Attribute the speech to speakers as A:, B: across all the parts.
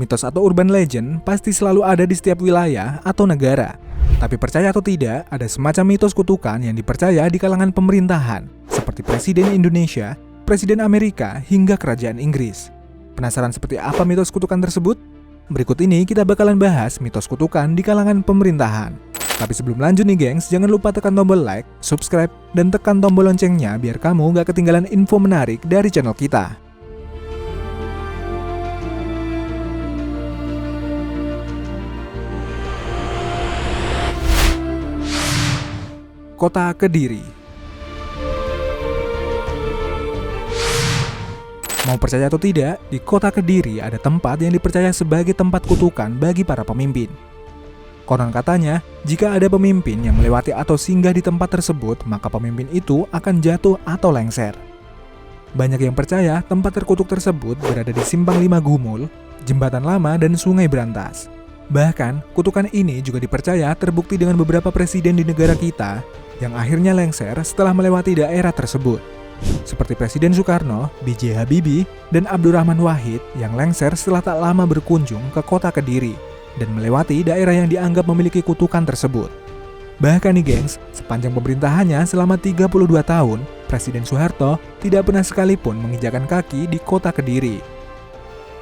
A: Mitos atau urban legend pasti selalu ada di setiap wilayah atau negara. Tapi percaya atau tidak, ada semacam mitos kutukan yang dipercaya di kalangan pemerintahan, seperti Presiden Indonesia, Presiden Amerika, hingga Kerajaan Inggris. Penasaran seperti apa mitos kutukan tersebut? Berikut ini kita bakalan bahas mitos kutukan di kalangan pemerintahan. Tapi sebelum lanjut nih gengs, jangan lupa tekan tombol like, subscribe, dan tekan tombol loncengnya biar kamu gak ketinggalan info menarik dari channel kita. Kota Kediri. Mau percaya atau tidak, di Kota Kediri ada tempat yang dipercaya sebagai tempat kutukan bagi para pemimpin. Konon katanya, jika ada pemimpin yang melewati atau singgah di tempat tersebut, maka pemimpin itu akan jatuh atau lengser. Banyak yang percaya tempat terkutuk tersebut berada di Simpang Lima Gumul, Jembatan Lama, dan Sungai Brantas. Bahkan, kutukan ini juga dipercaya terbukti dengan beberapa presiden di negara kita yang akhirnya lengser setelah melewati daerah tersebut. Seperti Presiden Soekarno, B.J. Habibie, dan Abdurrahman Wahid yang lengser setelah tak lama berkunjung ke Kota Kediri dan melewati daerah yang dianggap memiliki kutukan tersebut. Bahkan nih gengs, sepanjang pemerintahannya selama 32 tahun, Presiden Soeharto tidak pernah sekalipun menginjakan kaki di Kota Kediri.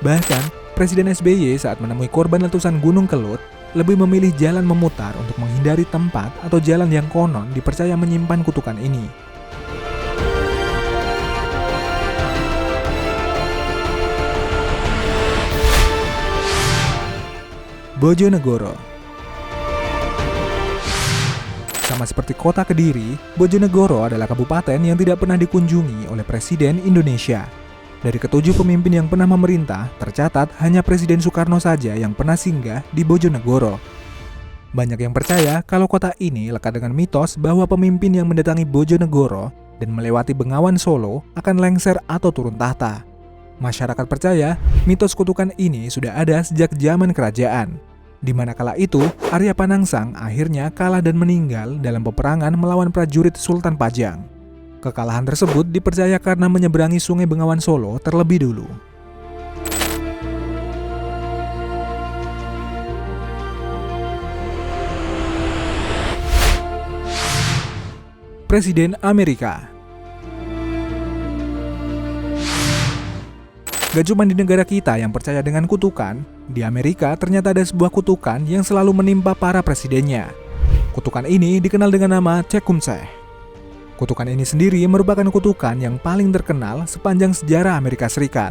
A: Bahkan, Presiden SBY saat menemui korban letusan Gunung Kelut lebih memilih jalan memutar untuk menghindari tempat atau jalan yang konon dipercaya menyimpan kutukan ini. Bojonegoro. Sama seperti Kota Kediri, Bojonegoro adalah kabupaten yang tidak pernah dikunjungi oleh Presiden Indonesia. Dari ketujuh pemimpin yang pernah memerintah, tercatat hanya Presiden Soekarno saja yang pernah singgah di Bojonegoro. Banyak yang percaya kalau kota ini lekat dengan mitos bahwa pemimpin yang mendatangi Bojonegoro dan melewati Bengawan Solo akan lengser atau turun tahta. Masyarakat percaya mitos kutukan ini sudah ada sejak zaman kerajaan, di mana kala itu Arya Panangsang akhirnya kalah dan meninggal dalam peperangan melawan prajurit Sultan Pajang. Kekalahan tersebut dipercaya karena menyeberangi Sungai Bengawan Solo terlebih dulu. Presiden Amerika. Gak cuma di negara kita yang percaya dengan kutukan, di Amerika ternyata ada sebuah kutukan yang selalu menimpa para presidennya. Kutukan ini dikenal dengan nama Tecumseh. Kutukan ini sendiri merupakan kutukan yang paling terkenal sepanjang sejarah Amerika Serikat.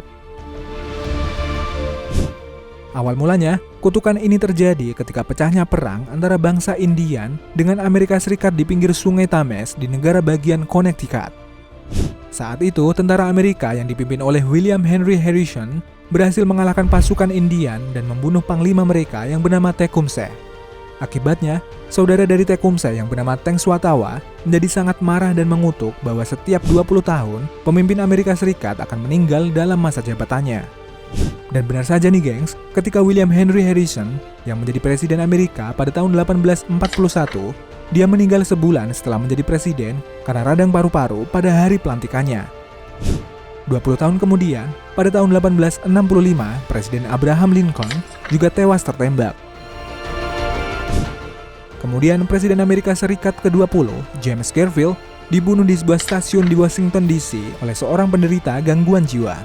A: Awal mulanya, kutukan ini terjadi ketika pecahnya perang antara bangsa Indian dengan Amerika Serikat di pinggir Sungai Thames di negara bagian Connecticut. Saat itu, tentara Amerika yang dipimpin oleh William Henry Harrison berhasil mengalahkan pasukan Indian dan membunuh panglima mereka yang bernama Tecumseh. Akibatnya, saudara dari Tecumseh yang bernama Teng Swatawa menjadi sangat marah dan mengutuk bahwa setiap 20 tahun, pemimpin Amerika Serikat akan meninggal dalam masa jabatannya. Dan benar saja nih gengs, ketika William Henry Harrison yang menjadi presiden Amerika pada tahun 1841, dia meninggal sebulan setelah menjadi presiden karena radang paru-paru pada hari pelantikannya. 20 tahun kemudian, pada tahun 1865, Presiden Abraham Lincoln juga tewas tertembak. Kemudian Presiden Amerika Serikat ke-20, James Garfield, dibunuh di sebuah stasiun di Washington DC oleh seorang penderita gangguan jiwa.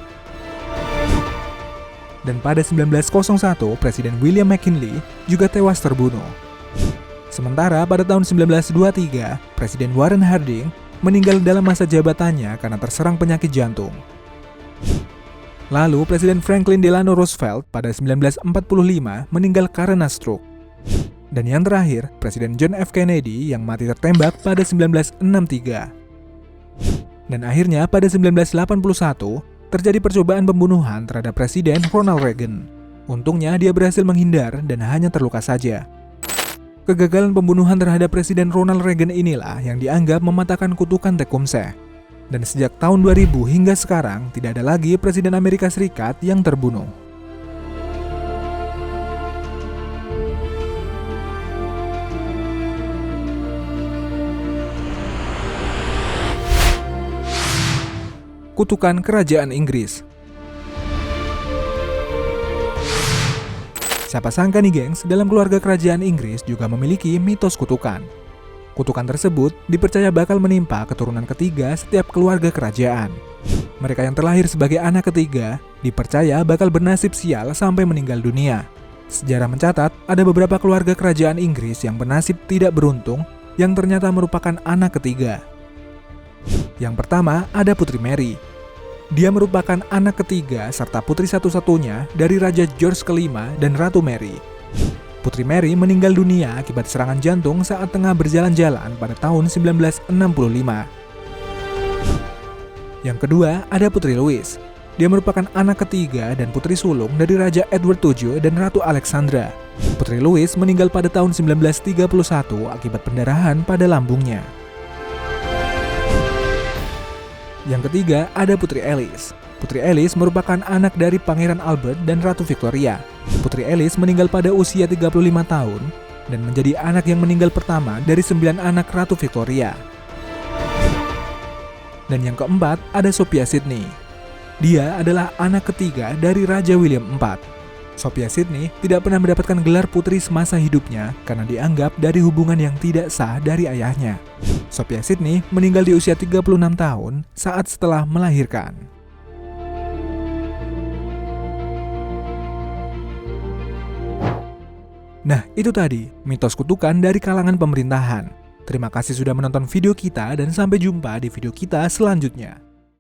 A: Dan pada 1901, Presiden William McKinley juga tewas terbunuh. Sementara pada tahun 1923, Presiden Warren Harding meninggal dalam masa jabatannya karena terserang penyakit jantung. Lalu Presiden Franklin Delano Roosevelt pada 1945 meninggal karena stroke. Dan yang terakhir, Presiden John F. Kennedy yang mati tertembak pada 1963. Dan akhirnya pada 1981, terjadi percobaan pembunuhan terhadap Presiden Ronald Reagan. Untungnya dia berhasil menghindar dan hanya terluka saja. Kegagalan pembunuhan terhadap Presiden Ronald Reagan inilah yang dianggap mematahkan kutukan Tecumseh. Dan sejak tahun 2000 hingga sekarang, tidak ada lagi Presiden Amerika Serikat yang terbunuh. Kutukan Kerajaan Inggris. Siapa sangka nih gengs, dalam keluarga kerajaan Inggris juga memiliki mitos kutukan. Kutukan tersebut dipercaya bakal menimpa keturunan ketiga setiap keluarga kerajaan. Mereka yang terlahir sebagai anak ketiga dipercaya bakal bernasib sial sampai meninggal dunia. Sejarah mencatat ada beberapa keluarga kerajaan Inggris yang bernasib tidak beruntung yang ternyata merupakan anak ketiga. Yang pertama ada Putri Mary. Dia merupakan anak ketiga serta putri satu-satunya dari Raja George kelima dan Ratu Mary. Putri Mary meninggal dunia akibat serangan jantung saat tengah berjalan-jalan pada tahun 1965. Yang kedua ada Putri Louise. Dia merupakan anak ketiga dan putri sulung dari Raja Edward VII dan Ratu Alexandra. Putri Louise meninggal pada tahun 1931 akibat pendarahan pada lambungnya. Yang ketiga ada Putri Alice. Putri Alice merupakan anak dari Pangeran Albert dan Ratu Victoria. Putri Alice meninggal pada usia 35 tahun dan menjadi anak yang meninggal pertama dari 9 anak Ratu Victoria. Dan yang keempat ada Sophia Sidney. Dia adalah anak ketiga dari Raja William IV. Sophia Sidney tidak pernah mendapatkan gelar putri semasa hidupnya karena dianggap dari hubungan yang tidak sah dari ayahnya. Sophia Sidney meninggal di usia 36 tahun saat setelah melahirkan. Nah, itu tadi mitos kutukan dari kalangan pemerintahan. Terima kasih sudah menonton video kita dan sampai jumpa di video kita selanjutnya.